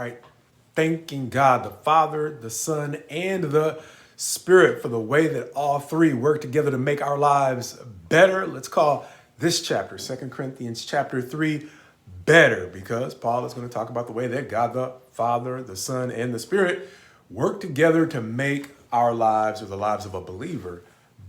All right. Thanking God, the Father, the Son, and the Spirit for the way that all three work together to make our lives better. Let's call this chapter, 2 Corinthians chapter 3, better, because Paul is going to talk about the way that God, the Father, the Son, and the Spirit work together to make our lives, or the lives of a believer,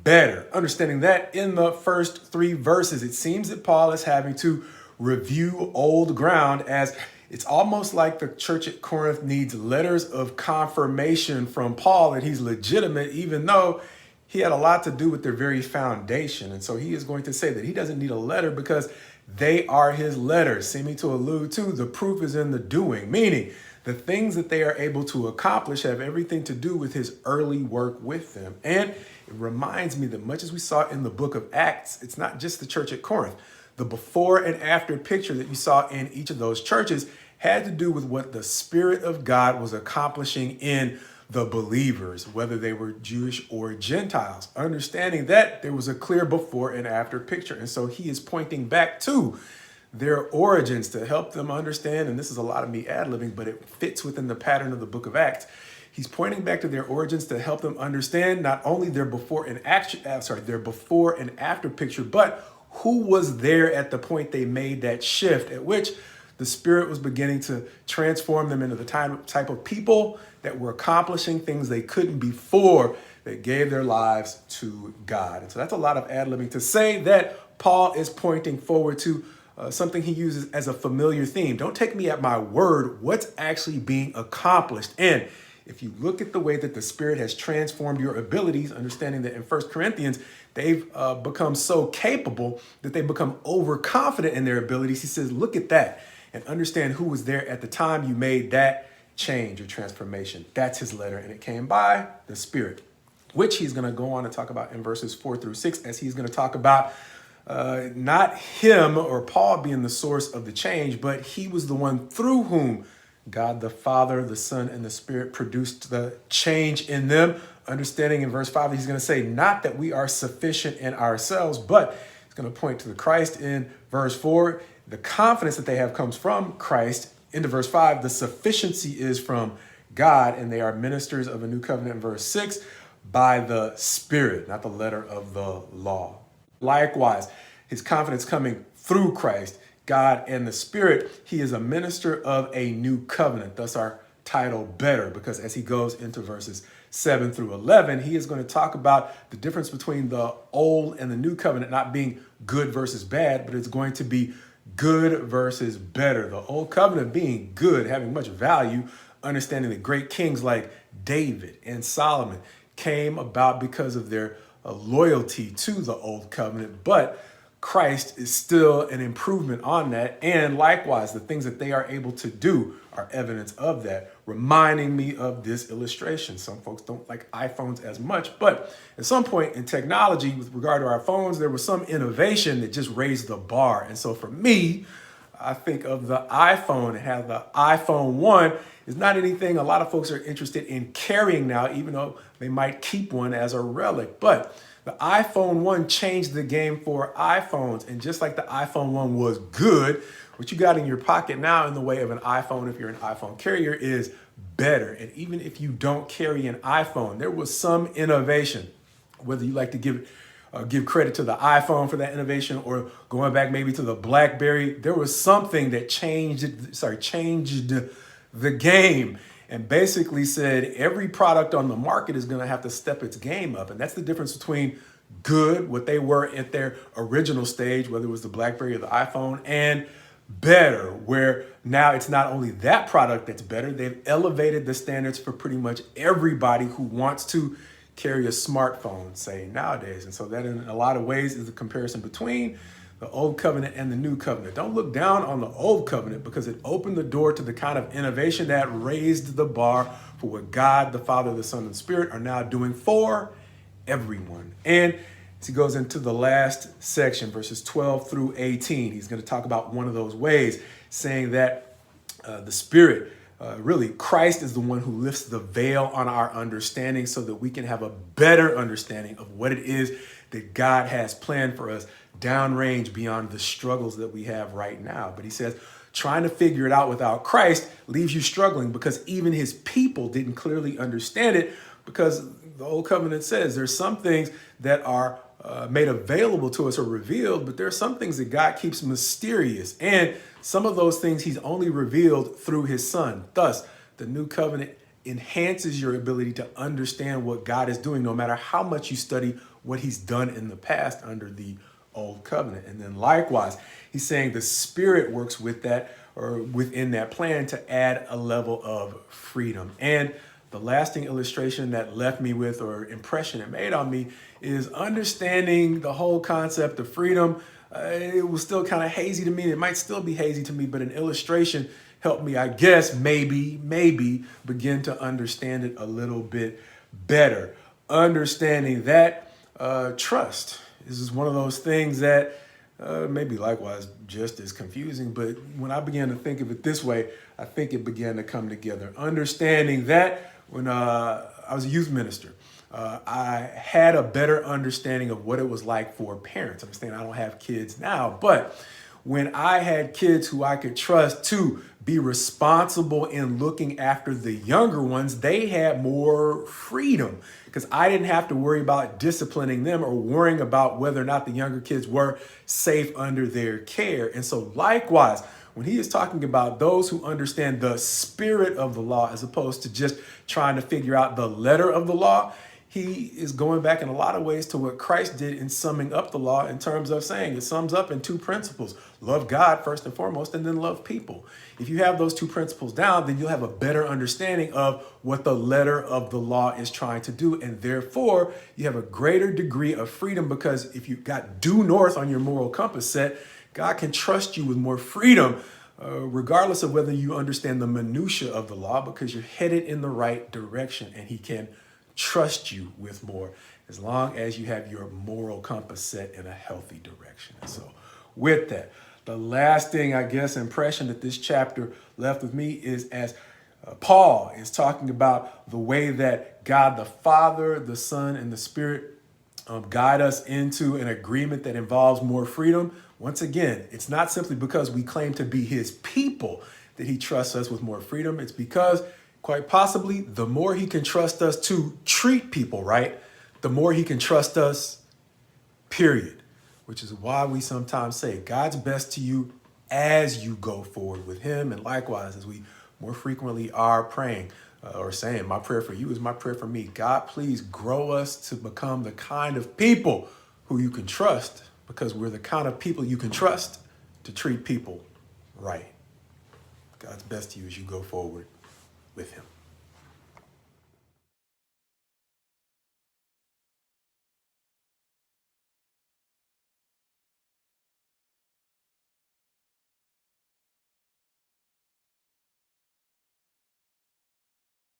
better. Understanding that in the first three verses, it seems that Paul is having to review old ground, as it's almost like the church at Corinth needs letters of confirmation from Paul that he's legitimate, even though he had a lot to do with their very foundation. And so he is going to say that he doesn't need a letter because they are his letters, seeming to allude to the proof is in the doing, meaning the things that they are able to accomplish have everything to do with his early work with them. And it reminds me that much as we saw in the book of Acts, it's not just the church at Corinth. The before and after picture that you saw in each of those churches had to do with what the Spirit of God was accomplishing in the believers, whether they were Jewish or Gentiles, understanding that there was a clear before and after picture. And so he is pointing back to their origins to help them understand, and this is a lot of me ad-libbing, but it fits within the pattern of the book of Acts. He's pointing back to their origins to help them understand not only their before and after picture, but who was there at the point they made that shift, at which the Spirit was beginning to transform them into the type of people that were accomplishing things they couldn't before they gave their lives to God. And so that's a lot of ad-libbing to say that Paul is pointing forward to something he uses as a familiar theme. Don't take me at my word. What's actually being accomplished? And if you look at the way that the Spirit has transformed your abilities, understanding that in 1 Corinthians, they've become so capable that they become overconfident in their abilities. He says, look at that and understand who was there at the time you made that change or transformation. That's his letter, and it came by the Spirit, which he's going to go on to talk about in verses 4-6, as he's going to talk about not him or Paul being the source of the change, but he was the one through whom God the Father, the Son, and the Spirit produced the change in them. Understanding in verse 5, he's going to say, not that we are sufficient in ourselves, but he's going to point to the Christ in verse 4. The confidence that they have comes from Christ. Into verse 5, the sufficiency is from God, and they are ministers of a new covenant in verse 6 by the Spirit, not the letter of the law. Likewise, his confidence coming through Christ, God, and the Spirit, he is a minister of a new covenant. Thus our title, Better, because as he goes into verses 7-11, he is going to talk about the difference between the old and the new covenant not being good versus bad, but it's going to be good versus better. The old covenant being good, having much value, understanding that great kings like David and Solomon came about because of their loyalty to the old covenant, but Christ is still an improvement on that. And likewise, the things that they are able to do are evidence of that, reminding me of this illustration. Some folks don't like iPhones as much, but at some point in technology with regard to our phones, there was some innovation that just raised the bar. And so for me, I think of the iPhone and how the iPhone 1 is not anything a lot of folks are interested in carrying now, even though they might keep one as a relic. But the iPhone 1 changed the game for iPhones. And just like the iPhone 1 was good, what you got in your pocket now in the way of an iPhone, if you're an iPhone carrier, is better. And even if you don't carry an iPhone, there was some innovation, whether you like to give credit to the iPhone for that innovation or going back maybe to the BlackBerry, there was something that changed the game and basically said every product on the market is going to have to step its game up. And that's the difference between good, what they were at their original stage, whether it was the BlackBerry or the iPhone, and better, where now it's not only that product that's better, they've elevated the standards for pretty much everybody who wants to carry a smartphone, say, nowadays. And so that in a lot of ways is the comparison between the old covenant and the new covenant. Don't look down on the old covenant because it opened the door to the kind of innovation that raised the bar for what God, the Father, the Son, and the Spirit are now doing for everyone. And as he goes into the last section, verses 12-18, he's going to talk about one of those ways, saying that the Spirit, really, Christ is the one who lifts the veil on our understanding so that we can have a better understanding of what it is that God has planned for us downrange beyond the struggles that we have right now. But he says, trying to figure it out without Christ leaves you struggling because even his people didn't clearly understand it, because the Old Covenant says there's some things that are made available to us or revealed, but there are some things that God keeps mysterious. And some of those things he's only revealed through his son. Thus, the new covenant enhances your ability to understand what God is doing, no matter how much you study what he's done in the past under the old covenant. And then likewise, he's saying the Spirit works with that, or within that plan, to add a level of freedom. And the lasting illustration that left me with, or impression it made on me, is understanding the whole concept of freedom. It was still kind of hazy to me. It might still be hazy to me, but an illustration helped me, I guess, maybe begin to understand it a little bit better. Understanding that trust is one of those things that maybe likewise just as confusing, but when I began to think of it this way, I think it began to come together. Understanding that when I was a youth minister, I had a better understanding of what it was like for parents. Understand, I don't have kids now, but when I had kids who I could trust to be responsible in looking after the younger ones, they had more freedom because I didn't have to worry about disciplining them or worrying about whether or not the younger kids were safe under their care. And so likewise, when he is talking about those who understand the spirit of the law as opposed to just trying to figure out the letter of the law, he is going back in a lot of ways to what Christ did in summing up the law, in terms of saying it sums up in two principles: love God first and foremost, and then love people. If you have those two principles down, then you'll have a better understanding of what the letter of the law is trying to do. And therefore, you have a greater degree of freedom, because if you've got due north on your moral compass set, God can trust you with more freedom, regardless of whether you understand the minutia of the law, because you're headed in the right direction, and he can trust you with more as long as you have your moral compass set in a healthy direction. And so with that, the lasting, I guess, impression that this chapter left with me is as Paul is talking about the way that God the Father, the Son, and the Spirit guide us into an agreement that involves more freedom. Once again, it's not simply because we claim to be his people that he trusts us with more freedom. It's because, quite possibly, the more he can trust us to treat people right, the more he can trust us, period. Which is why we sometimes say God's best to you as you go forward with him. And likewise, as we more frequently are praying or saying, my prayer for you is my prayer for me. God, please grow us to become the kind of people who you can trust, because we're the kind of people you can trust to treat people right. God's best to you as you go forward with him.